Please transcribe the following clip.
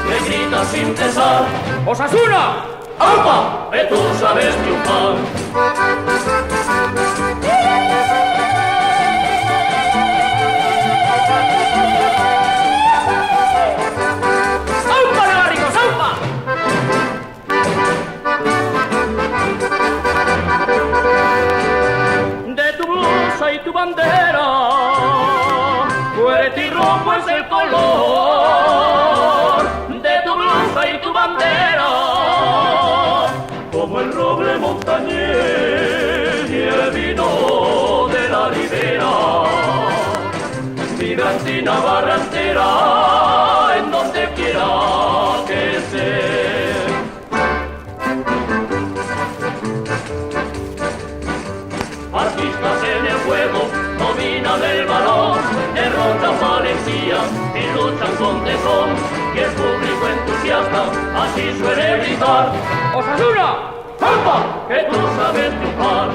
me grita sin cesar. ¡Osasuna! ¡Aupa! Que tú sabes triunfar. ¡Aupa de Barricos, aupa! De tu blusa y tu bandera, fuerte y rojo es el color. De tu blusa y tu bandera, como el roble montañés y el vino de la ribera. Mi Antina barrantera, en donde quiera que esté. Artistas en el juego, dominan el balón, derrotan valentía y luchan con tesón. Y el público entusiasta así suele gritar: ¡Osasuna! ¡Aupa! Que tú sabes triunfar.